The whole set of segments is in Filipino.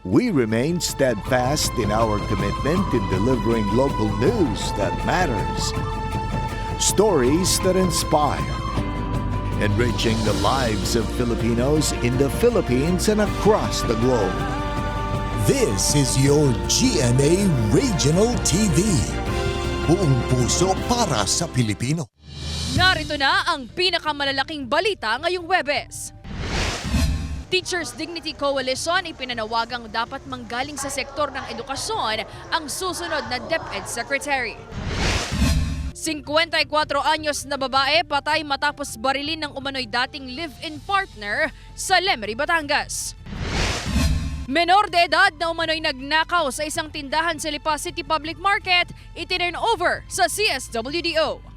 We remain steadfast in our commitment in delivering local news that matters. Stories that inspire. Enriching the lives of Filipinos in the Philippines and across the globe. This is your GMA Regional TV. Buong puso para sa Pilipino. Narito na ang pinakamalalaking balita ngayong Huwebes. Teachers Dignity Coalition ipinanawagang dapat manggaling sa sektor ng edukasyon ang susunod na DepEd Secretary. 54 anyos na babae patay matapos barilin ng umano'y dating live-in partner sa Lemery, Batangas. Menor de edad na umano'y nagnakaw sa isang tindahan sa Lipa City Public Market, itinurn over sa CSWDO.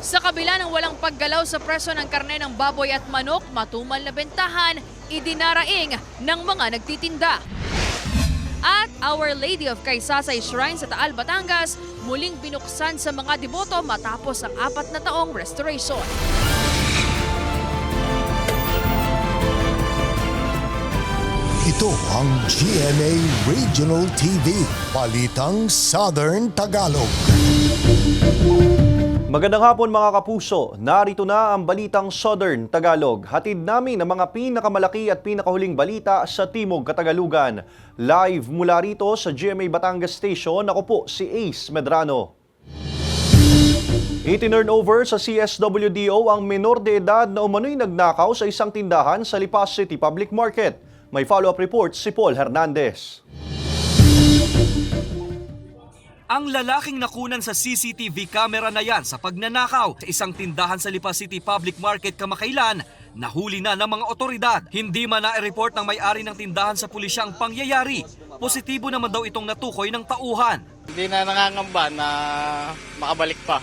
Sa kabila ng walang paggalaw sa presyo ng karne ng baboy at manok, matumal na bentahan, idinaraing ng mga nagtitinda. At Our Lady of Kaysasay Shrine sa Taal, Batangas, muling binuksan sa mga deboto matapos ang 4 na taong restoration. Ito ang GMA Regional TV, Balitang Southern Tagalog. Magandang hapon mga kapuso, narito na ang Balitang Southern Tagalog. Hatid namin ang mga pinakamalaki at pinakahuling balita sa Timog Katagalugan. Live mula rito sa GMA Batangas Station, ako po si Ace Medrano. Itinurn over sa CSWDO ang menor de edad na umano'y nagnakaw sa isang tindahan sa Lipa City Public Market. May follow-up report si Paul Hernandez. Ang lalaking nakunan sa CCTV camera na yan sa pagnanakaw sa isang tindahan sa Lipa City Public Market kamakailan, nahuli na ng mga otoridad. Hindi man na-report ng may-ari ng tindahan sa pulisya ang pangyayari. Positibo naman daw itong natukoy ng tauhan. Hindi na nangangamba na makabalik pa.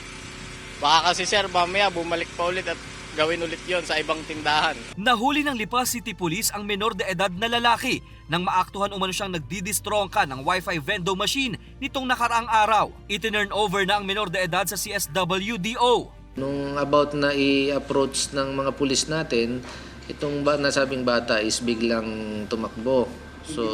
Baka kasi sir, mamaya bumalik pa ulit at gawin ulit yon sa ibang tindahan. Nahuli ng Lipa City Police ang menor de edad na lalaki nang maaktuhan umano siyang nagdidistrongka ng Wi-Fi vending machine nitong nakaraang araw. Itinurn over na ang menor de edad sa CSWDO. Nung about na i-approach ng mga pulis natin, itong nasabing bata is biglang tumakbo. So,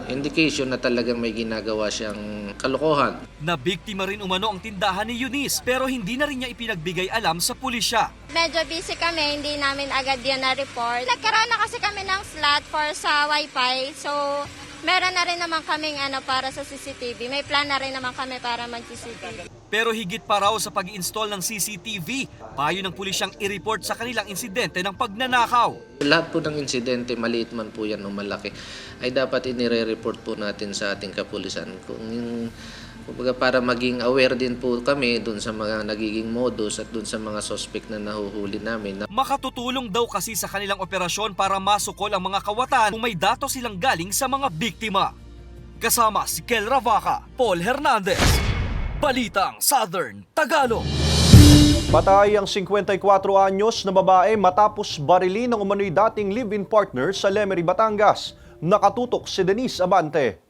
indication na talagang may ginagawa siyang kalokohan. Nabiktima rin umano ang tindahan ni Eunice pero hindi na rin niya ipinagbigay alam sa pulisya. Medyo busy kami, hindi namin agad yan na-report. Nagkaroon na kasi kami ng slot for sa Wi-Fi. So, meron na rin naman kaming para sa CCTV. May plan na rin naman kami para mag-CCTV. Pero higit pa raw sa pag-install ng CCTV, payo ng pulisyang i-report sa kanilang insidente ng pagnanakaw. Lahat po ng insidente, maliit man po yan o malaki, ay dapat inire-report po natin sa ating kapulisan. Kumbaga para maging aware din po kami dun sa mga nagiging modus at dun sa mga suspect na nahuhuli namin. Makatutulong daw kasi sa kanilang operasyon para masukol ang mga kawatan kung may datos silang galing sa mga biktima. Kasama si Kel Ravaca, Paul Hernandez, Balitang Southern Tagalog. Patay ang 54 anyos na babae matapos barilin ng umano'y dating live-in partner sa Lemery, Batangas. Nakatutok si Denise Abante.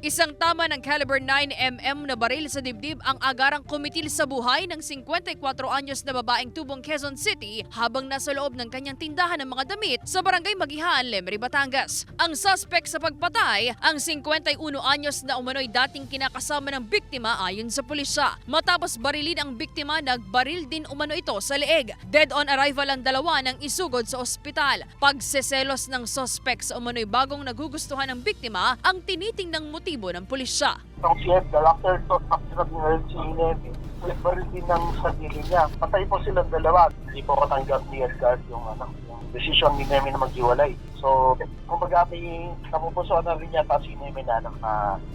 Isang tama ng caliber 9mm na baril sa dibdib ang agarang kumitil sa buhay ng 54 anyos na babaeng tubong Quezon City habang nasa loob ng kanyang tindahan ng mga damit sa Barangay Magihan, Lemery, Batangas. Ang suspect sa pagpatay, ang 51 anyos na umano'y dating kinakasama ng biktima ayon sa pulisya. Matapos barilin ang biktima, nagbaril din umano ito sa leeg. Dead on arrival ang dalawa nang isugod sa ospital. Pagseselos ng suspect sa umano'y bagong nagugustuhan ng biktima ang tinitingnang motibo ng pulisya. Itong si Edgar, after to, after binaril si Nemi, baril din ng sarili niya. Patay po silang dalawa. Hindi po katanggap ni Edgar yung decision ni Nemi na maghiwalay. So, kumbaga may napupusuan na rin yata si Nemi na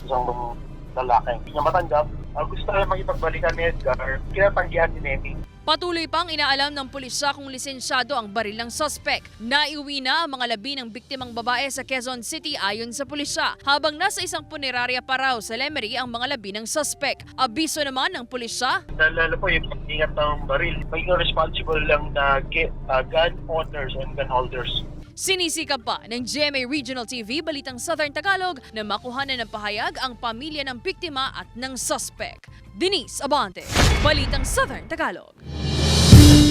isang lalaki. Hindi niya matanggap. Gusto niya makipagbalikan ni Edgar, kinatanggihan ni Nemi. Patuloy pang inaalam ng pulisya kung lisensyado ang baril ng suspect. Naiuwi na ang mga labi ng biktimang babae sa Quezon City ayon sa pulisya, habang nasa isang punerarya pa raw sa Lemery ang mga labi ng suspect. Abiso naman ng pulisya, Lalo po yung pag-ingat ng baril, maging responsible lang na gun owners and gun holders. Sinisikap pa ng GMA Regional TV Balitang Southern Tagalog na makuhanan ng pahayag ang pamilya ng biktima at ng suspect. Denise Abante, Balitang Southern Tagalog.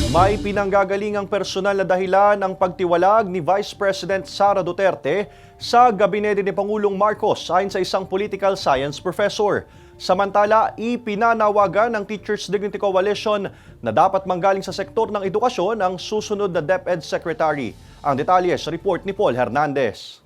May pinanggagalingang personal na dahilan ang pagtiwalag ni Vice President Sara Duterte sa gabinete ni Pangulong Marcos ayon sa isang political science professor. Samantala, ipinanawagan ng Teachers Dignity Coalition na dapat manggaling sa sektor ng edukasyon ang susunod na DepEd Secretary. Ang detalye sa report ni Paul Hernandez.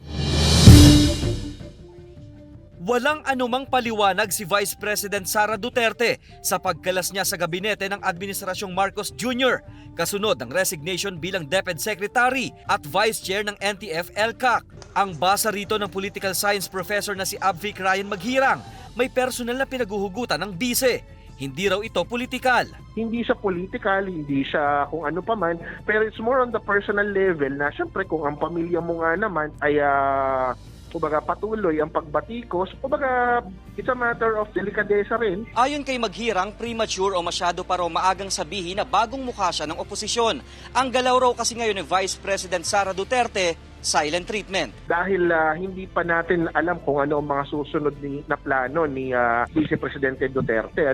Walang anumang paliwanag si Vice President Sara Duterte sa pagkalas niya sa gabinete ng Administrasyong Marcos Jr. kasunod ng resignation bilang DepEd Secretary at Vice Chair ng NTF-ELCAC. Ang basa rito ng political science professor na si Abvic Ryan Maghirang, may personal na pinaguhugutan ng bise. Hindi raw ito politikal. Hindi siya political, hindi siya kung ano pa man, pero it's more on the personal level na syempre kung ang pamilya mo nga naman ay kumbaga patuloy ang pagbatikos, kumbaga it's a matter of delikadesa rin. Ayon kay Maghirang, premature o masyado pa raw maagang sabihin na bagong mukha siya ng oposisyon. Ang galaw raw kasi ngayon ni Vice President Sara Duterte, silent treatment. Dahil hindi pa natin alam kung ano ang mga susunod na plano ni Vice Presidente Duterte.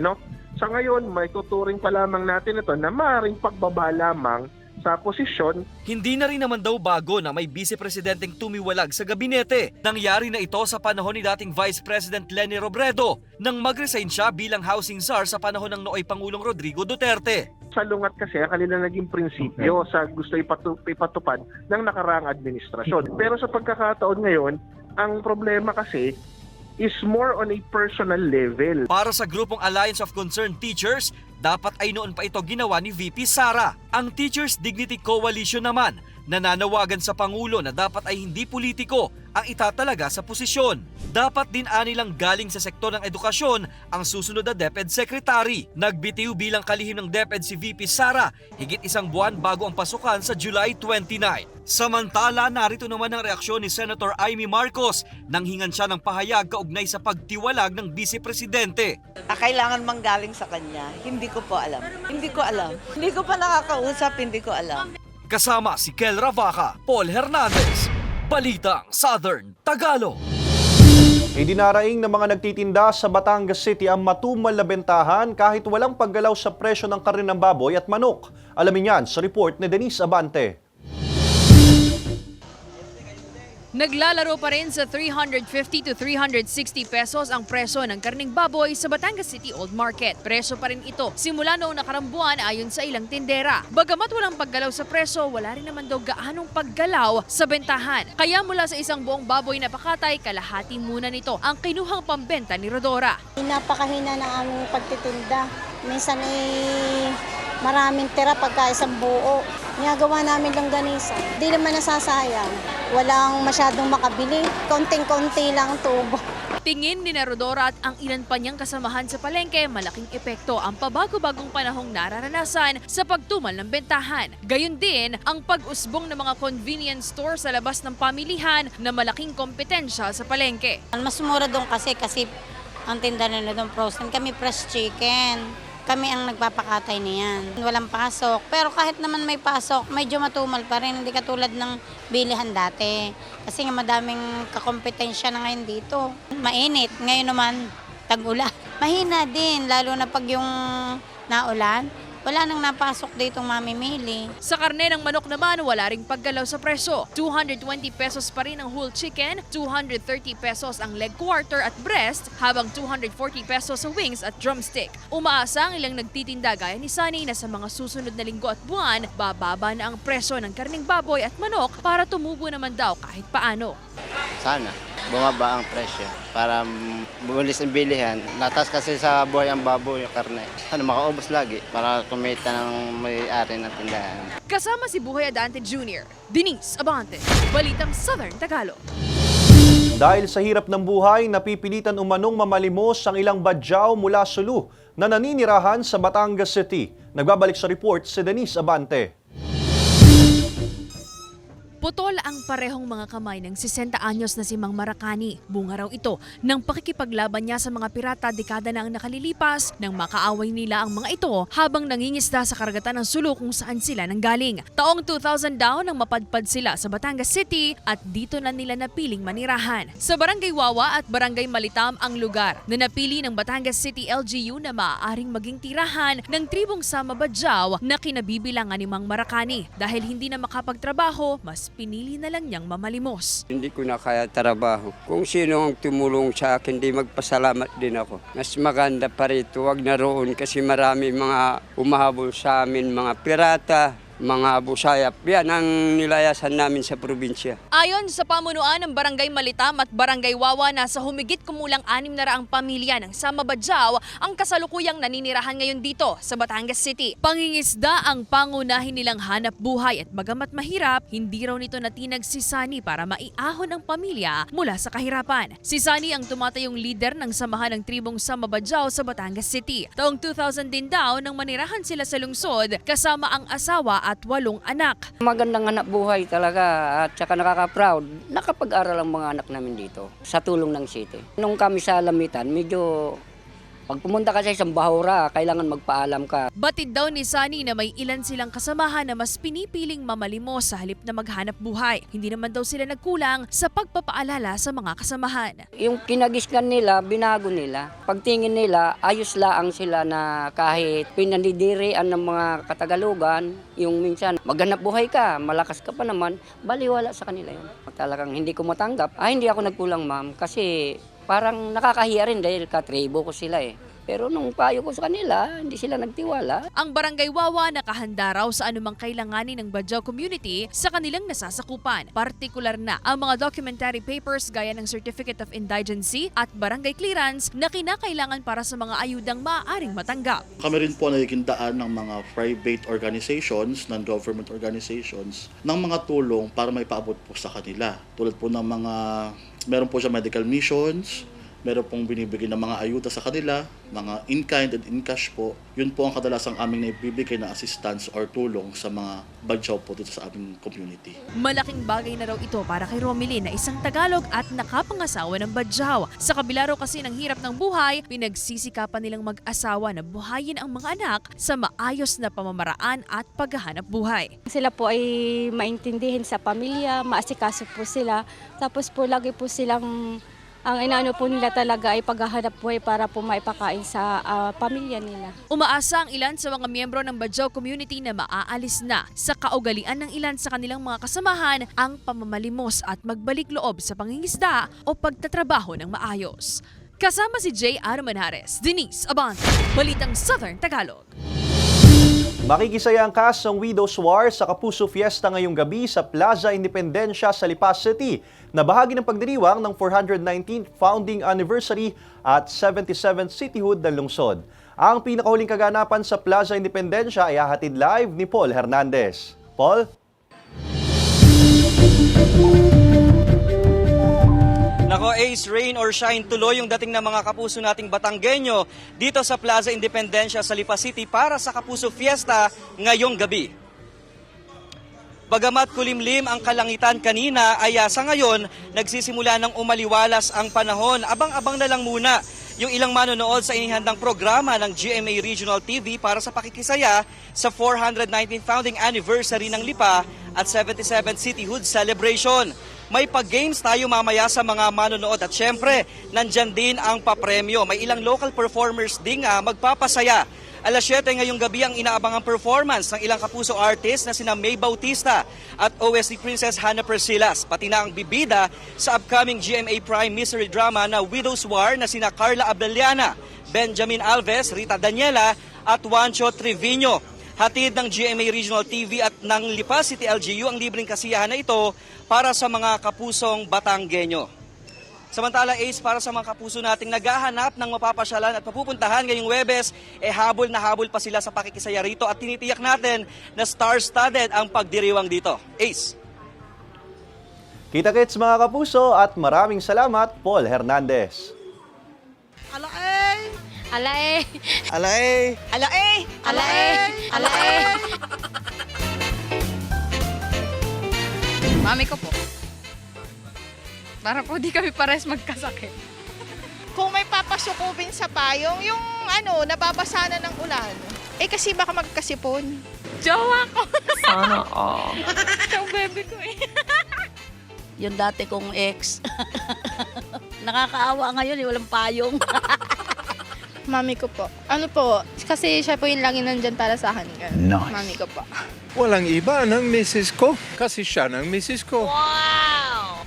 Sa ngayon, may tuturing pa lamang natin ito na maaaring pagbaba lamang sa posisyon. Hindi na rin naman daw bago na may vice-presidenteng tumiwalag sa gabinete. Nangyari na ito sa panahon ni dating Vice President Leni Robredo nang mag-resign siya bilang housing czar sa panahon ng nooy Pangulong Rodrigo Duterte. Salungat kasi ang kanila naging prinsipyo sa gusto ipatupad ng nakaraang administrasyon. Pero sa pagkakataon ngayon, ang problema kasi is more on a personal level. Para sa grupong Alliance of Concerned Teachers, dapat ay noon pa ito ginawa ni VP Sara. Ang Teachers Dignity Coalition naman, nananawagan sa Pangulo na dapat ay hindi politiko ang itatalaga sa posisyon. Dapat din anilang galing sa sektor ng edukasyon ang susunod na DepEd Secretary. Nagbitiw bilang kalihim ng DepEd si VP Sara higit isang buwan bago ang pasukan sa July 29. Samantala, narito naman ang reaksyon ni Senator Amy Marcos nang hingan siya ng pahayag kaugnay sa pagtiwalag ng Vice Presidente. Kailangan manggaling sa kanya, hindi ko po alam. Hindi ko alam. Hindi ko pa nakakausap, hindi ko alam. Kasama si Kel Ravaca, Paul Hernandez, Balitang Southern Tagalog. Idinaraing ng mga nagtitinda sa Batangas City ang matumal na bentahan kahit walang paggalaw sa presyo ng karne ng baboy at manok. Alamin yan sa report ni Denise Abante. Naglalaro pa rin sa 350 to 360 pesos ang presyo ng karning baboy sa Batangas City Old Market. Presyo pa rin ito simula noong nakarang buwan ayon sa ilang tindera. Bagamat walang paggalaw sa presyo, wala rin naman daw gaanong paggalaw sa bentahan. Kaya mula sa isang buong baboy na pakatay, kalahati muna nito ang kinuhang pambenta ni Rodora. Napakahina ng aming pagtitinda. Minsan maraming tira pagka isang buo. Ginagawa namin lang ganisa. Hindi naman nasasayang. Walang masyadong makabili. Konting-konti lang tubo. Tingin ni Rodora at ang ilan pa niyang kasamahan sa palengke, malaking epekto ang pabago-bagong panahong nararanasan sa pagtumal ng bentahan. Gayon din ang pag-usbong ng mga convenience store sa labas ng pamilihan na malaking kompetensya sa palengke. Mas mura doon kasi ang tinda nila doon frozen. Kami fresh chicken. Kami ang nagpapakatay niyan. Walang pasok. Pero kahit naman may pasok, medyo matumal pa rin. Hindi katulad ng bilihan dati. Kasi nga madaming kakompetensya na ngayon dito. Mainit. Ngayon naman, tag-ulan. Mahina din, lalo na pag yung naulan. Wala nang napasok ditong mamimili. Sa karne ng manok naman, wala ring paggalaw sa presyo. 220 pesos pa rin ang whole chicken, 230 pesos ang leg quarter at breast, habang 240 pesos sa wings at drumstick. Umaasa ang ilang nagtitinda gaya ni Sunny na sa mga susunod na linggo at buwan, bababa na ang presyo ng karning baboy at manok para tumubo naman daw kahit paano. Sana bumaba ang presyo para bulis ang bilihan. Natas kasi sa buhay ang baboy, yung karne. Makaubos lagi para kumita ng may-ari ng tindahan. Kasama si Buhay Adante Jr., Denise Abante, Balitang Southern Tagalog. Dahil sa hirap ng buhay, napipilitan umanong mamalimos ang ilang badyaw mula Sulu na naninirahan sa Batangas City. Nagbabalik sa report si Denise Abante. Putol ang parehong mga kamay ng 60 anyos na si Mang Maracani. Bunga raw ito ng pakikipaglaban niya sa mga pirata dekada na ang nakalilipas nang makaaway nila ang mga ito habang nangingisda sa karagatan ng Sulu kung saan sila nanggaling. Taong 2000 daw nang mapadpad sila sa Batangas City at dito na nila napiling manirahan. Sa Barangay Wawa at Barangay Malitam ang lugar na napili ng Batangas City LGU na maaaring maging tirahan ng tribong Sama Badjao na kinabibilangan ni Mang Maracani. Dahil hindi na makapagtrabaho, mas pinili na lang niyang mamalimos. Hindi ko na kaya trabaho. Kung sino ang tumulong sa akin, di magpasalamat din ako. Mas maganda pa rito, wag na roon kasi marami mga umahabol sa amin, mga pirata, mga busayap. Yan ang nilayasan namin sa probinsya. Ayon sa pamunuan ng Barangay Malitam at Barangay Wawa, nasa humigit kumulang 600 pamilya ng Sama Badjao ang kasalukuyang naninirahan ngayon dito sa Batangas City. Pangingisda ang pangunahin nilang hanap buhay at bagamat mahirap, hindi raw nito natinag si Sani para maiahon ang pamilya mula sa kahirapan. Si Sani ang tumatayong leader ng samahan ng tribong Sama Badjao sa Batangas City. Taong 2000 din daw nang manirahan sila sa lungsod kasama ang asawa at 8 anak. Magandang anak buhay talaga at saka nakaka-proud. Nakapag-aral ang mga anak namin dito sa tulong ng city. Nung kami sa Lamitan, medyo pag pumunta ka sa isang bahura, kailangan magpaalam ka. Batid daw ni Sani na may ilan silang kasamahan na mas pinipiling mamalimos sa halip na maghanap buhay. Hindi naman daw sila nagkulang sa pagpapaalala sa mga kasamahan. Yung kinagisgan nila, binago nila. Pagtingin nila, ayos laang sila na kahit pinandidirian ng mga Katagalugan, yung minsan maghanap buhay ka, malakas ka pa naman, baliwala sa kanila yun. Talagang hindi ko matanggap. Hindi ako nagkulang, ma'am, kasi parang nakakahiya rin dahil katribo ko sila eh. Pero nung payo ko sa kanila, hindi sila nagtiwala. Ang Barangay Wawa nakahanda raw sa anumang kailanganin ng Badjao community sa kanilang nasasakupan. Partikular na ang mga documentary papers gaya ng Certificate of Indigency at Barangay Clearance na kinakailangan para sa mga ayudang maaaring matanggap. Kami rin po nagiging daan ng mga private organizations, non-government organizations, ng mga tulong para may paabot po sa kanila. Tulad po ng mga, meron po siya medical missions, meron pong binibigay ng mga ayuda sa kanila, mga in-kind and in-cash po. Yun po ang kadalasang aming naibibigay na assistance or tulong sa mga Badjao po dito sa aming community. Malaking bagay na raw ito para kay Romilin na isang Tagalog at nakapangasawa ng Badjao. Sa kabila raw kasi ng hirap ng buhay, pinagsisikapan nilang mag-asawa na buhayin ang mga anak sa maayos na pamamaraan at paghahanap buhay. Sila po ay maintindihin sa pamilya, maasikaso po sila. Tapos po lagi po silang ang inaano po nila talaga ay paghahanap buhay para po maipakain sa pamilya nila. Umaasa ang ilan sa mga miyembro ng Badjao community na maaalis na sa kaugalian ng ilan sa kanilang mga kasamahan ang pamamalimos at magbalik loob sa pangingisda o pagtatrabaho ng maayos. Kasama si J. Manhares, Denise Abante, Balitang Southern Tagalog. Makikisaya ang kasong Widows War sa Kapuso Fiesta ngayong gabi sa Plaza Independencia sa Lipa City na bahagi ng pagdiriwang ng 419th Founding Anniversary at 77th Cityhood ng lungsod. Ang pinakahuling kaganapan sa Plaza Independencia ay hahatid live ni Paul Hernandez. Paul? Nako, Ace, rain or shine, tuloy yung dating ng mga kapuso nating Batanggenyo dito sa Plaza Independencia sa Lipa City para sa Kapuso Fiesta ngayong gabi. Bagamat kulimlim ang kalangitan kanina, ay sa ngayon nagsisimula ng umaliwalas ang panahon. Abang-abang na lang muna yung ilang manonood sa inihandang programa ng GMA Regional TV para sa pakikisaya sa 419th Founding Anniversary ng Lipa at 77th Cityhood Celebration. May pag-games tayo mamaya sa mga manonood at syempre, nandyan din ang papremyo. May ilang local performers ding magpapasaya. Alas 7 ngayong gabi ang inaabangang performance ng ilang kapuso artist na sina May Bautista at OST Princess Hannah Persilas, pati na ang bibida sa upcoming GMA Prime mystery drama na Widow's War na sina Carla Abeliana, Benjamin Alves, Rita Daniela at Juancho Trevino. Hatid ng GMA Regional TV at ng Lipa City LGU ang libreng kasiyahan na ito para sa mga kapusong Batanggenyo. Samantala, Ace, para sa mga kapuso nating naghahanap ng mapapasyalan at papupuntahan ngayong Huwebes, habol na habol pa sila sa pakikisaya rito at tinitiyak natin na star-studded ang pagdiriwang dito. Ace. Kita-kits mga kapuso at maraming salamat, Paul Hernandez. Alae! Alae! Alae! Alae! Alae! Alae! Mami ko po. Para po di kami pares magkasakit. Kung may papasukubin sa payong, yung nababasa na ng ulan. Kasi baka magkasipon. Jowa ko. Sana all. Siya ang baby ko eh. Yung dati kong ex. Nakakaawa ngayon, walang payong. Mami ko po. Kasi siya po yung lagi nandyan para sa akin. Nice. Mami ko po. Walang iba ng misis ko kasi siya ng misis ko. Wow!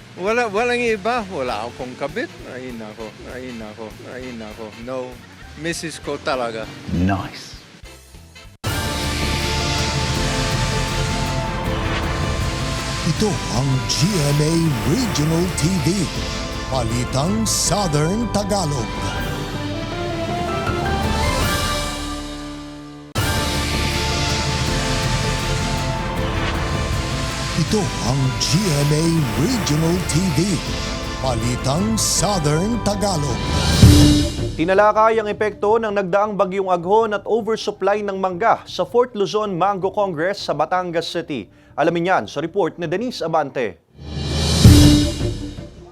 Walang iba. Wala akong kabit. Ay nako. No. Misis ko talaga. Nice. Ito ang GMA Regional TV. Balitang Southern Tagalog. Ito ang GMA Regional TV. Balitang Southern Tagalog. Tinalakay ang epekto ng nagdaang bagyong Aghon at oversupply ng mangga sa Fort Luzon Mango Congress sa Batangas City. Alamin yan sa report ni Denise Abante.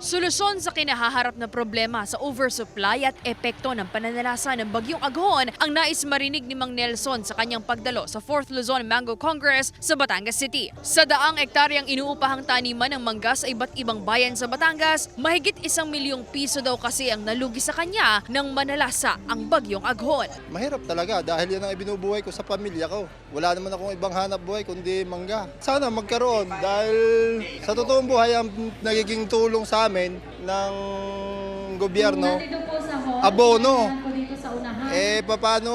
Solusyon sa kinahaharap na problema sa oversupply at epekto ng pananalasa ng bagyong Aghon ang nais marinig ni Mang Nelson sa kanyang pagdalo sa 4th Luzon Mango Congress sa Batangas City. Sa daang ektaryang inuupahang taniman ng mangga sa iba't ibang bayan sa Batangas, mahigit 1 milyong piso daw kasi ang nalugi sa kanya nang manalasa ang bagyong Aghon. Mahirap talaga dahil yan ang ibinubuhay ko sa pamilya ko. Wala naman akong ibang hanap buhay kundi mangga. Sana magkaroon dahil sa totoong buhay ang nagiging tulong sa amin ng gobyerno, abono. Paano,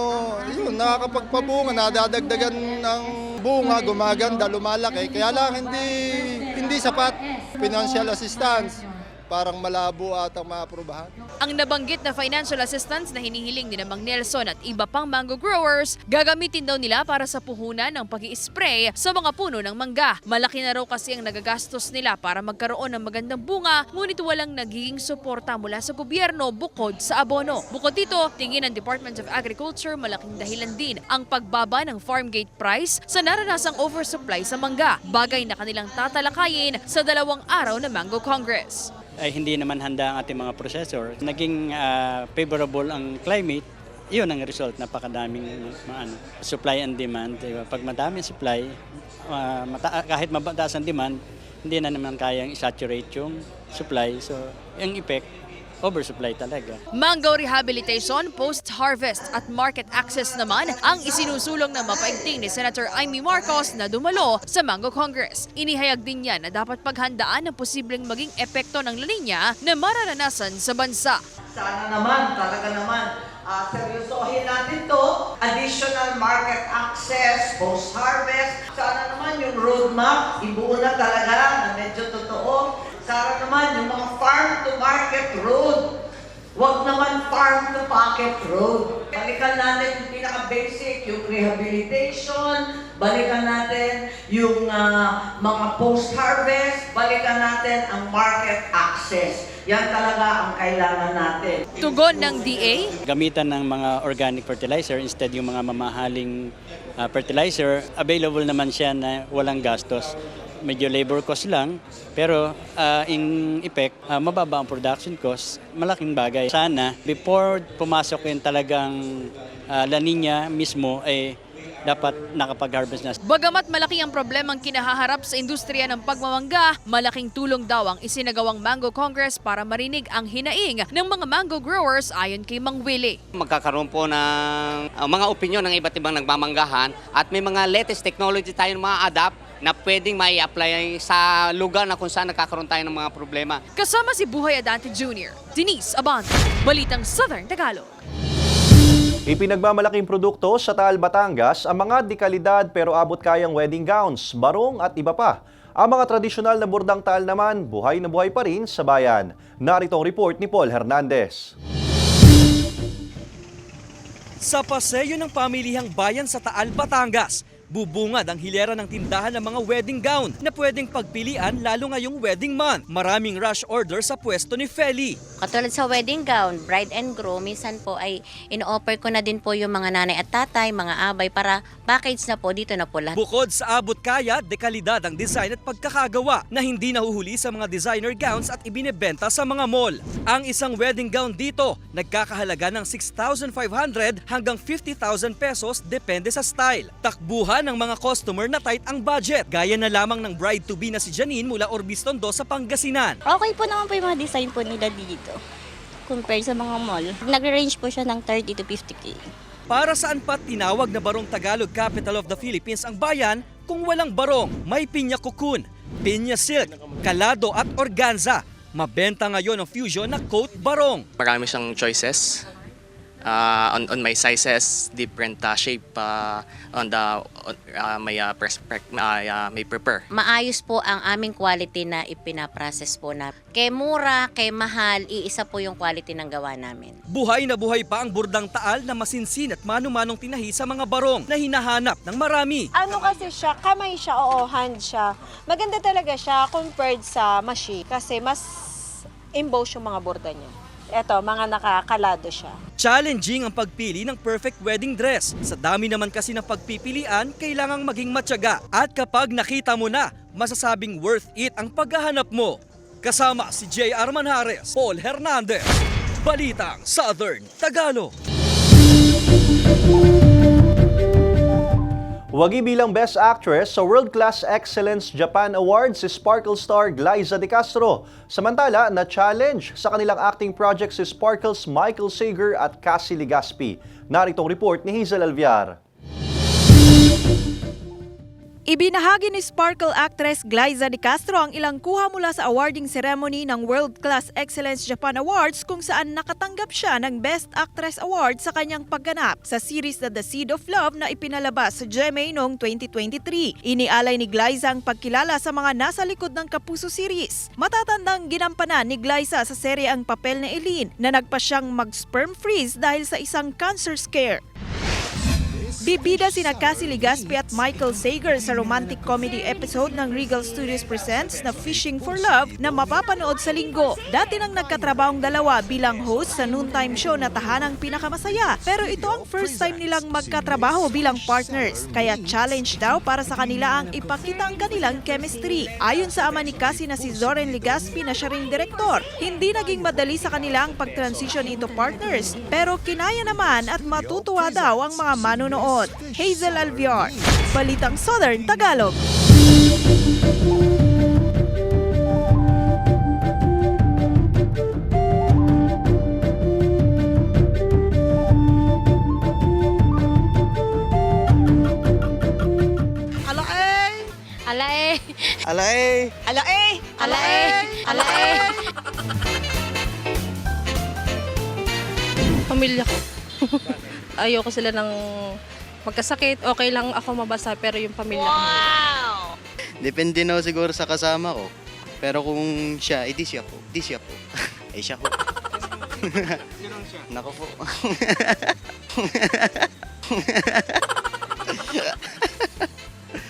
yun, nakakapagpabunga, nadadagdagan ng bunga, gumaganda, lumalaki. Kaya lang hindi sapat financial assistance. Parang malabo at ang maaprubahan. Ang nabanggit na financial assistance na hinihiling ni Mang Nelson at iba pang mango growers, gagamitin daw nila para sa puhunan ng pag-i-spray sa mga puno ng mangga. Malaki na raw kasi ang nagagastos nila para magkaroon ng magandang bunga, ngunit walang nagiging suporta mula sa gobyerno bukod sa abono. Bukod dito, tingin ng Department of Agriculture, malaking dahilan din ang pagbaba ng farm gate price sa naranasang oversupply sa mangga, bagay na kanilang tatalakayin sa 2 araw na Mango Congress. Ay hindi naman handa ang ating mga processor. Naging favorable ang climate, iyon ang result, napakadaming supply and demand. Diba? Pag madami supply, kahit mataas ang demand, hindi na naman kayang i-saturate yung supply. So, yung effect, oversupply talaga. Mango rehabilitation, post-harvest at market access naman ang isinusulong ng mapaigting ni Senator Amy Marcos na dumalo sa Mango Congress. Inihayag din niya na dapat paghandaan ang posibleng maging epekto ng La Nina na mararanasan sa bansa. Sana naman, talaga naman, seryosohin natin to. Additional market access, post-harvest. Sana naman yung roadmap, ibuo na talaga na medyo totoo. Sana naman yung mga farm-to-market road. Huwag naman farm-to-pocket road. Balikan natin yung pinaka-basic, yung rehabilitation. Balikan natin yung mga post-harvest. Balikan natin ang market access. Yan talaga ang kailangan natin. Tugon ng DA? Gamitan ng mga organic fertilizer instead yung mga mamahaling fertilizer. Available naman siya na walang gastos. Medyo labor cost lang, pero in effect, mababa ang production cost, malaking bagay. Sana, before pumasok yung talagang La Nina mismo, ay dapat nakapag-harvest na. Bagamat malaki ang problemang kinahaharap sa industriya ng pagmamangga, malaking tulong daw ang isinagawang Mango Congress para marinig ang hinaing ng mga mango growers ayon kay Mang Willie. Magkakaroon po ng mga opinyon ng iba't ibang nagmamanggahan at may mga latest technology tayong ma-adapt na pwedeng mai-apply sa lugar na kung saan nakakaroon tayo ng mga problema. Kasama si Buhay Adante Jr., Denise Abante, Balitang Southern Tagalog. Ipinagmamalaking produkto sa Taal, Batangas ang mga dekalidad pero abot kayang wedding gowns, barong at iba pa. Ang mga tradisyonal na burdang Taal naman, buhay na buhay pa rin sa bayan. Narito ang report ni Paul Hernandez. Sa paseyo ng pamilihang bayan sa Taal, Batangas, Bubungad ang hilera ng tindahan ng mga wedding gown na pwedeng pagpilian lalo ngayong wedding month. Maraming rush order sa pwesto ni Feli. Katulad sa wedding gown, bride and groom, minsan po ay in-offer ko na din po yung mga nanay at tatay, mga abay para package na po, dito na po lahat. Bukod sa abot kaya, dekalidad ang design at pagkakagawa na hindi nahuhuli sa mga designer gowns at ibinebenta sa mga mall. Ang isang wedding gown dito, nagkakahalaga ng 6,500 hanggang 50,000 pesos depende sa style. Takbuhan ng mga customer na tight ang budget, gaya na lamang ng bride-to-be na si Janine mula Orbistondo sa Pangasinan. Okay po naman po yung mga design po nila dito compared sa mga mall. Nag-range po siya ng 30 to 50K. Para saan pa tinawag na Barong Tagalog Capital of the Philippines ang bayan kung walang barong? May pinya cocoon, pinya silk, kalado at organza. Mabenta ngayon ang fusion na coat barong. Marami siyang choices on my sizes, different shape may prepare. Maayos po ang aming quality na ipinaprocess po na. Kay mura, kay mahal, iisa po yung quality ng gawa namin. Buhay na buhay pa ang burdang taal na masinsin at mano-manong tinahi sa mga barong na hinahanap ng marami. Ano kasi siya, kamay siya, oo, hand siya. Maganda talaga siya compared sa machine kasi mas emboss yung mga borda niya. Eto, mga nakakalado siya. Challenging ang pagpili ng perfect wedding dress. Sa dami naman kasi ng pagpipilian, kailangang maging matyaga. At kapag nakita mo na, masasabing worth it ang paghahanap mo. Kasama si J.R. Manjares, Paul Hernandez, Balitang Southern Tagalog. Wagi bilang Best Actress sa World Class Excellence Japan Awards si Sparkle star Glyza De Castro. Samantala, na-challenge sa kanilang acting project si Sparkle's Michael Sager at Cassie Legaspi. Narito ang report ni Hazel Alviar. Ibinahagi ni Sparkle actress Glyza De Castro ang ilang kuha mula sa awarding ceremony ng World Class Excellence Japan Awards kung saan nakatanggap siya ng Best Actress Award sa kanyang pagganap sa series na The Seed of Love na ipinalabas sa GMA noong 2023. Inialay ni Glyza ang pagkilala sa mga nasa likod ng Kapuso series. Matatandang ginampanan ni Glyza sa serye ang papel ni Eileen na nagpa siyang mag-sperm freeze dahil sa isang cancer scare. Bibida sina Cassie Legaspi at Michael Sager sa romantic comedy episode ng Regal Studios Presents na Fishing for Love na mapapanood sa Linggo. Dati nang nagkatrabahong dalawa bilang host sa noontime show na tahanang pinakamasaya. Pero ito ang first time nilang magkatrabaho bilang partners. Kaya challenge daw para sa kanila ang ipakita ang kanilang chemistry. Ayon sa ama ni Cassie na si Zoren Legaspi na siya ring direktor, hindi naging madali sa kanila ang pag-transition into partners. Pero kinaya naman at matutuwa daw ang mga manonood. Hazel Alviar, Balitang Southern Tagalog. Alae! Alae! Alae! Alae! Alae! Pamilya ko. Ayoko sila ng magkasakit. Okay lang ako mabasa pero yung pamilya ko. Depende na siguro sa kasama ko. Pero kung siya, di siya po. Di siya po. Eh siya po. Nako po.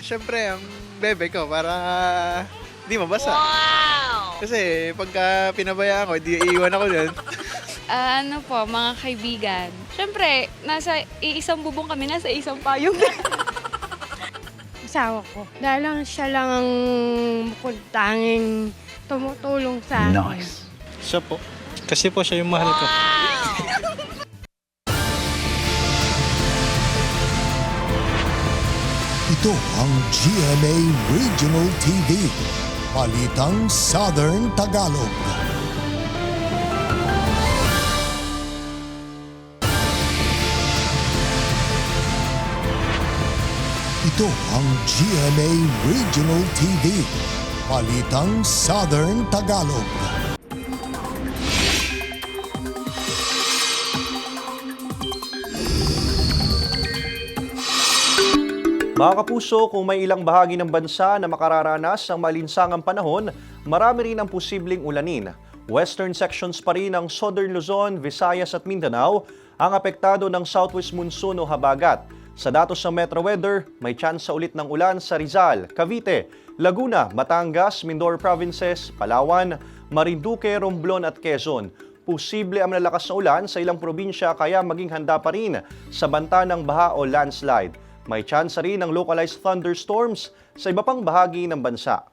Siyempre, ang bebe ko para di mabasa. Kasi pagka pinabayaan ko, di iiwan ako dyan. Ano po, mga kaibigan. Siyempre, nasa iisang bubong kami, nasa isang payong. Asawa ko. Dahil lang siya lang ang bukod tanging tumutulong sa akin. Nice. Siya po. Kasi po siya yung mahal ko. Ito ang GMA Regional TV. Balitang Southern Tagalog. Ito ang GMA Regional TV. Balitang Southern Tagalog. Mga kapuso, kung may ilang bahagi ng bansa na makararanas ng malinsangang panahon, marami rin ang posibleng ulanin. Western sections pa rin ng Southern Luzon, Visayas at Mindanao ang apektado ng southwest monsoon o habagat. Sa datos ng Metro Weather, may tsansa ulit ng ulan sa Rizal, Cavite, Laguna, Batangas, Mindoro Provinces, Palawan, Marinduque, Romblon at Quezon. Posible ang malalakas na ulan sa ilang probinsya kaya maging handa pa rin sa banta ng baha o landslide. May tsansa rin ng localized thunderstorms sa iba pang bahagi ng bansa.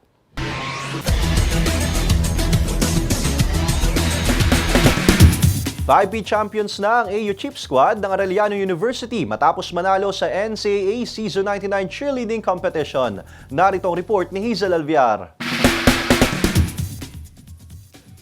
FIP champions na ang AU Chief Squad ng Arellano University matapos manalo sa NCAA Season 99 Cheerleading Competition. Narito ang report ni Hazel Alviar.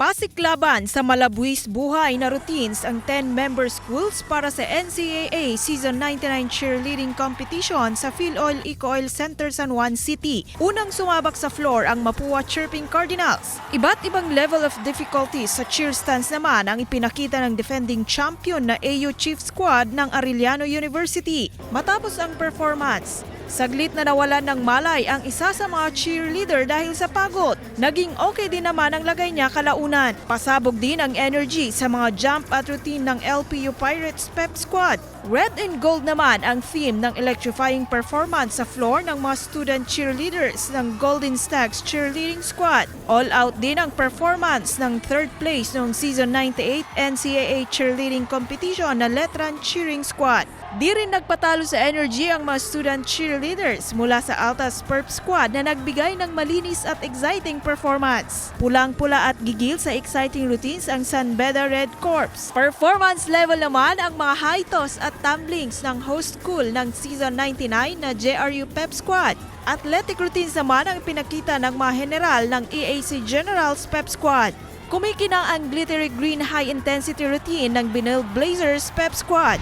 Pasiklaban sa malabuis buhay na routines ang 10-member schools para sa NCAA Season 99 Cheerleading Competition sa Philoil Eco-Oil Center San Juan City. Unang sumabak sa floor ang Mapua Chirping Cardinals. Iba't ibang level of difficulty sa cheer stance naman ang ipinakita ng defending champion na AU Chief Squad ng Arellano University. Matapos ang performance, saglit na nawalan ng malay ang isa sa mga cheerleader dahil sa pagod. Naging okay din naman ang lagay niya kalaunan. Pasabog din ang energy sa mga jump at routine ng LPU Pirates Pep Squad. Red and gold naman ang theme ng electrifying performance sa floor ng mga student cheerleaders ng Golden Stags Cheerleading Squad. All out din ang performance ng third place noong Season 98 NCAA Cheerleading Competition na Letran Cheering Squad. Di rin nagpatalo sa energy ang mga student cheerleaders mula sa Altas Perp Squad na nagbigay ng malinis at exciting performance. Pulang-pula at gigil sa exciting routines ang San Beda Red Corps. Performance level naman ang mga high toss at tumblings ng host school ng Season 99 na JRU Pep Squad. Athletic routines naman ang pinakita ng mga general ng EAC Generals Pep Squad. Kumikinang ang glittery green high-intensity routine ng Binil Blazers Pep Squad.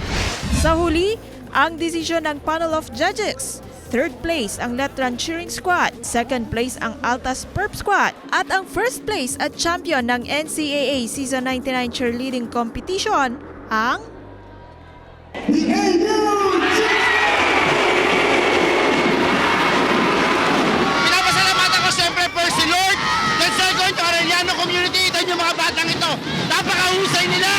Sa huli, ang desisyon ng panel of judges. Third place ang Letran Cheering Squad, second place ang Altas Perp Squad, at ang first place at champion ng NCAA Season 99 Cheerleading Competition, ang Pinapasalamatan ko siyempre first si Lord, then second to Arellano community, then yung mga batang ito. Napakahusay nila!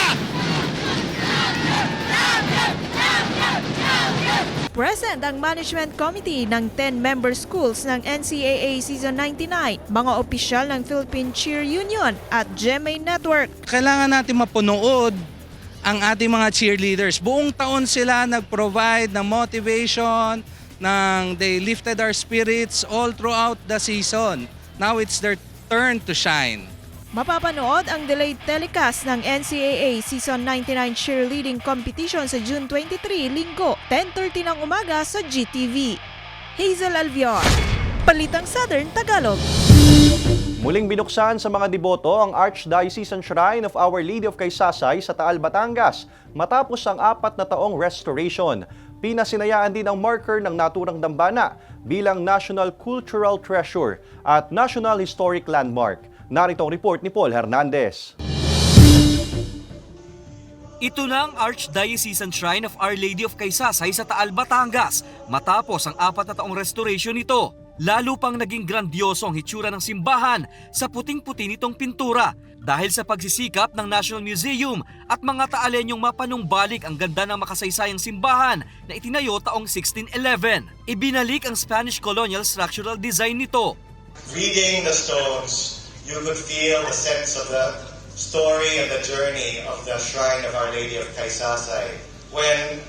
Present ang management committee ng 10-member schools ng NCAA Season 99, mga opisyal ng Philippine Cheer Union at GMA Network. Kailangan natin mapunood ang ating mga cheerleaders. Buong taon sila nag-provide ng motivation, they lifted our spirits all throughout the season. Now it's their turn to shine. Mapapanood ang delayed telecast ng NCAA Season 99 Cheerleading Competition sa June 23, Linggo, 10:30 ng umaga sa GTV. Hazel Alviar, Balitang Southern Tagalog. Muling binuksan sa mga deboto ang Archdiocesan Shrine of Our Lady of Kaysasay sa Taal, Batangas matapos ang 4 na taong restoration. Pinasinayaan din ang marker ng naturang dambana bilang National Cultural Treasure at National Historic Landmark. Narito ang report ni Paul Hernandez. Ito na ang Archdiocesan Shrine of Our Lady of Kaysasay sa Taal, Batangas matapos ang 4 na taong restoration nito. Lalo pang naging grandioso ang hitsura ng simbahan sa puting-puti nitong pintura dahil sa pagsisikap ng National Museum at mga Taalenyong mapanumbalik ang ganda ng makasaysayang simbahan na itinayo taong 1611. Ibinalik ang Spanish colonial structural design nito. Reading the stones, you could feel the sense of the story and the journey of the Shrine of Our Lady of Kaysasay. When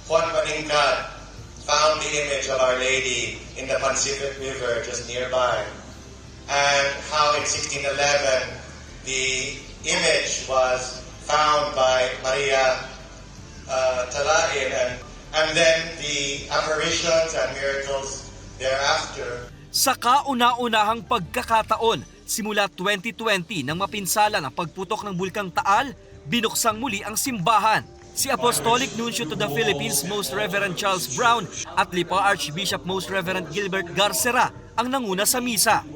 Juan Maningkat found the image of Our Lady in the Pacific River just nearby, and how in 1611 the image was found by Maria Talain, and then the apparitions and miracles thereafter. Sa kauna-unahang pagkakataon, simula 2020 nang mapinsala ng pagputok ng Bulkang Taal, binuksang muli ang simbahan. Si Apostolic Nuncio to the Philippines Most Reverend Charles Brown at Lipa Archbishop Most Reverend Gilbert Garcera ang nanguna sa misa.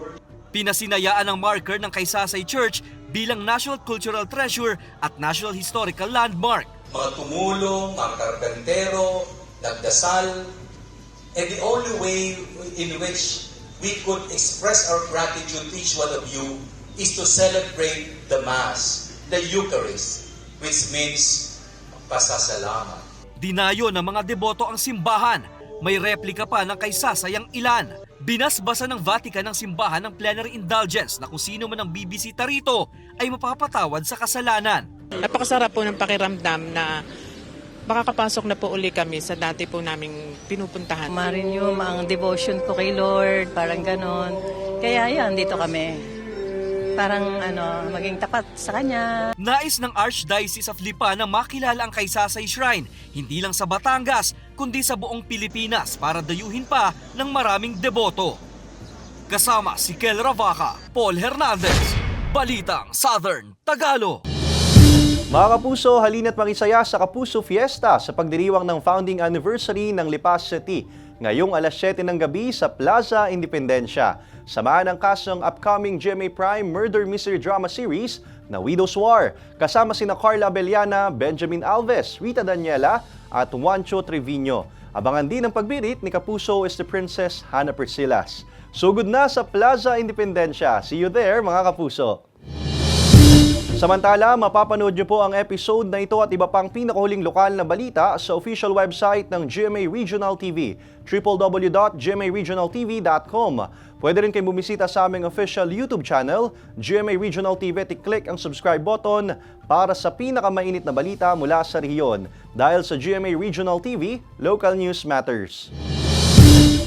Pinasinayaan ang marker ng Kaysasay Church bilang National Cultural Treasure at National Historical Landmark. Mga tumulong, mga karpentero, nagdasal, and the only way in which we could express our gratitude to each one of you is to celebrate the Mass, the Eucharist, which means pasasalamat. Dinayo ng mga deboto ang simbahan. May replika pa ng kay Sasay ang ilan. Binasbasa ng Vatican ang simbahan ng plenary indulgence na kung sino man ang bibisita rito ay mapapatawad sa kasalanan. Napakasarap po ng pakiramdam na makakapasok na po uli kami sa dati po naming pinupuntahan. Marin ang devotion ko kay Lord, parang ganon. Kaya yan, dito kami. Parang maging tapat sa Kanya. Nais ng Archdiocese of Lipa na makilala ang Kaysasay Shrine, hindi lang sa Batangas, kundi sa buong Pilipinas para dayuhin pa ng maraming deboto. Kasama si Kel Ravaca, Paul Hernandez, Balitang Southern Tagalog. Mga kapuso, halina't makisaya sa Kapuso Fiesta sa pagdiriwang ng founding anniversary ng Lipa City ngayong alas 7 ng gabi sa Plaza Independencia. Samahan ang cast ng upcoming GMA Prime Murder Mystery Drama Series na Widow's War, kasama sina Carla Abellana, Benjamin Alves, Rita Daniela at Juancho Trevino. Abangan din ang pagbirit ni Kapuso is the Princess Hannah Persilas. Sugod na sa Plaza Independencia. See you there, mga kapuso! Samantala, mapapanood niyo po ang episode na ito at iba pang pinakahuling lokal na balita sa official website ng GMA Regional TV, www.gmaregionaltv.com. Pwede rin kayo bumisita sa aming official YouTube channel, GMA Regional TV, at i-click ang subscribe button para sa pinakamainit na balita mula sa rehiyon. Dahil sa GMA Regional TV, local news matters.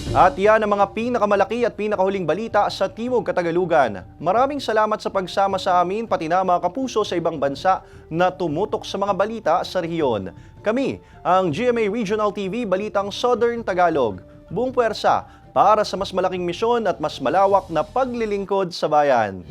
At yan ang mga pinakamalaki at pinakahuling balita sa Timog Katagalugan. Maraming salamat sa pagsama sa amin pati na mga kapuso sa ibang bansa na tumutok sa mga balita sa rehiyon. Kami, ang GMA Regional TV Balitang Southern Tagalog. Buong puwersa para sa mas malaking misyon at mas malawak na paglilingkod sa bayan.